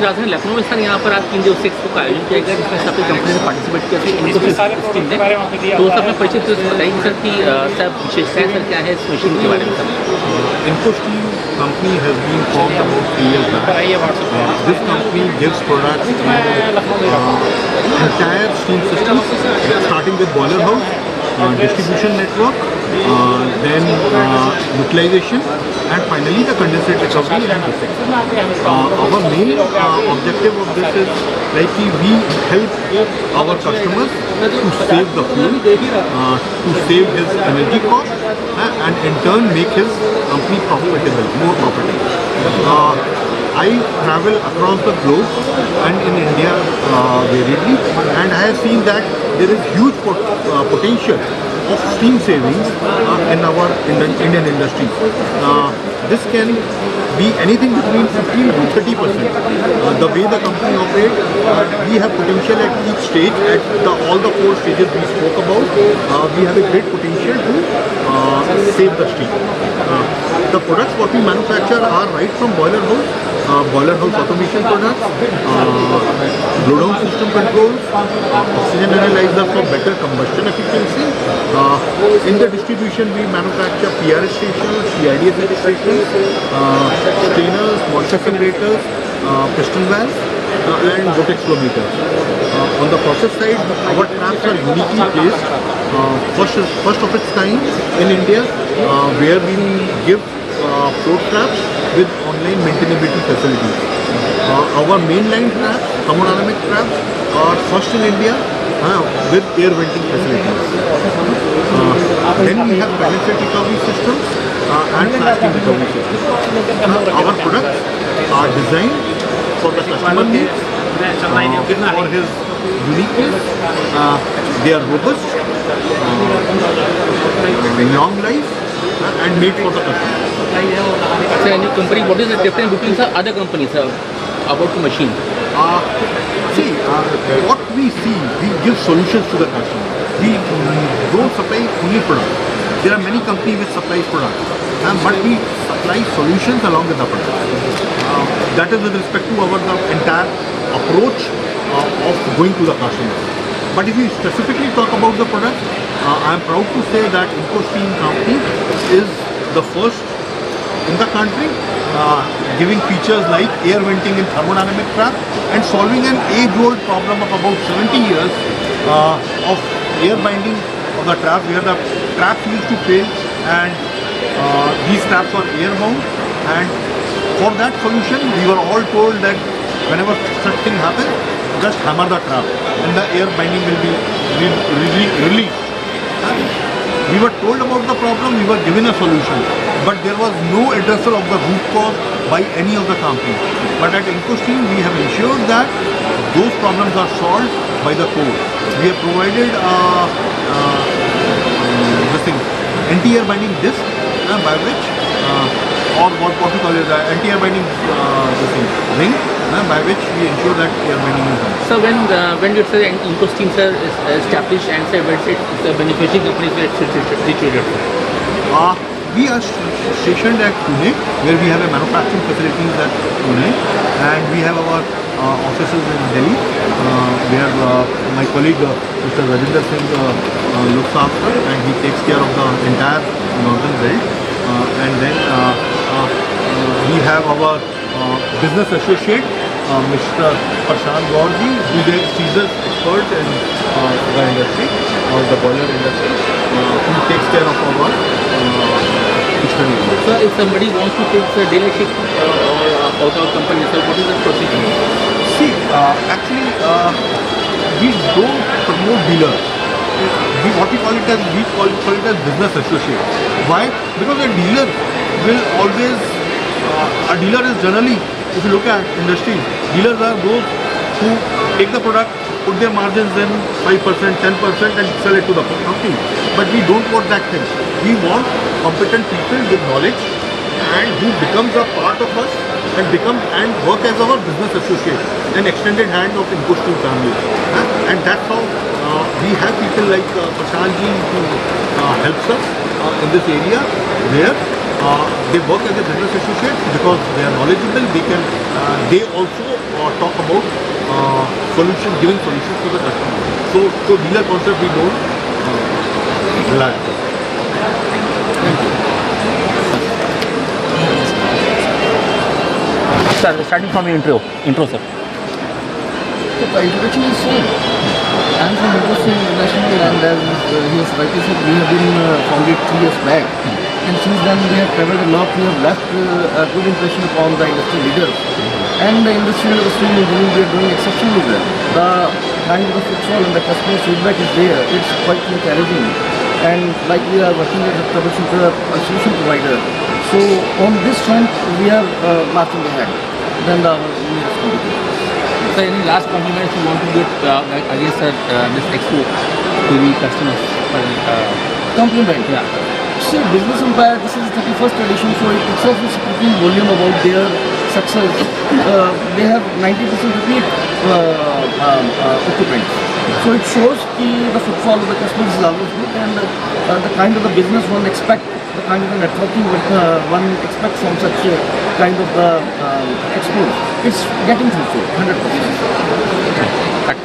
की राजधानी लखनऊ में सर यहाँ पर आज 3 दिवसीय एक्सपो का आयोजन किया गया, जिसमें सभी कंपनी ने पार्टिसिपेट किया था इनकोसिस्टम ने। तो सर में परिचित बताइए सर कि सर विशेषताएं सर क्या है इस मशीन के बारे में sir? Infosys company has been formed about 3 years back. This company gives products to entire steam systems, starting with boiler house, distribution network, then utilization, and finally the condensate recovery and process. Our main objective of this is like we help our customers to save the fuel, to save his energy cost, and in turn make his company profitable, more profitable. I travel across the globe and in India variedly, and I have seen that there is huge potential of steam savings in our Indian industry. This can be anything between 15 to 30%. The way the company operates, we have potential at each stage, at all the 4 stages we spoke about. We have a great potential to save the steam. The products what we manufacture are right from boiler house automation products, blowdown system controls, oxygen analyzer for better combustion efficiency. In the distribution we manufacture PRS stations, PIDS stations, strainers, moisture separators, piston valves, and vortex flow meters. On the process side, our traps are uniquely placed, first of its kind in India, where we give float traps with online maintainability facilities. Our mainline traps, thermodynamic traps, are first in India with air venting facilities. Then we have condensate recovery systems and flash steam recovery systems. Our products are designed for the customer needs, for his uniqueness. They are robust, long life, and made for the customer. Sir, any company, what is the difference between sir, other companies about the machine? What we see, we give solutions to the customer. We don't supply only products. There are many companies which supply products, but we supply solutions along with the products. That is with respect to the entire approach of going to the customer. But if we specifically talk about the product, I am proud to say that Infosteam company is the first in the country giving features like air venting in thermodynamic trap and solving an age-old problem of about 70 years of air binding of the trap, where the traps used to fail and these traps were air bound, and for that solution we were all told that whenever such thing happens, just hammer the trap and the air binding will be released. We were told about the problem, we were given a solution, but there was no addressal of the root cause by any of the companies. But at Infosteam we have ensured that those problems are solved by the code. We have provided anti-air binding disc by which or what we call it, anti-air binding ring by which we ensure that air binding is done. So when you say Infosteam sir is established and say when it's a beneficial company where it's situated? We are stationed at Pune, where we have a manufacturing facilities at Pune, and we have our offices in Delhi, where my colleague Mr. Rajinder Singh looks after, and he takes care of the entire northern belt. And then we have our business associate, Mr. Prashant Gaurji, who is a seasoned expert in the industry, or the boiler industry, who takes care of our So if somebody wants to take the dealership out of company, so what is the procedure? See, actually, we don't promote dealers. We call it as business associate. Why? Because a dealer will always, a dealer is generally, if you look at industry, dealers are those who take the product, put their margins in 5%, 10% and sell it to the company. But we don't want that thing. We want competent people with knowledge and who becomes a part of us and work as our business associate, an extended hand of Infosteam family. And that's how we have people like Prashant ji who helps us in this area, where They work as a business associate because they are knowledgeable. They also talk about giving solutions to the customer. So dealer concept we don't rely on. Sir, starting from your intro, sir. The introduction is same. I am from Motherson International, and as he has rightly said, we have been founded 3 years back. And since then we have traveled a lot. We have left a good impression upon the industry leaders. And in this field of steel engineering, we are doing exceptionally well. The kind of the footfall and the customer feedback is there. It's quite encouraging. And like we are working as a troubleshooter, a solution provider. So on this front, we are marching ahead than the nearest competitors. So any last compliments you want to give against this expo to the customers? Compliment. Yeah. See, Business Empire, this is 31st edition, so it itself is speaking volume about their success. They have 90% repeat occupants. So it shows the footfall of the customers is always good, and the kind of the business one expect, the kind of the networking one expects from such kind of the expos, it's getting fulfilled, 100%.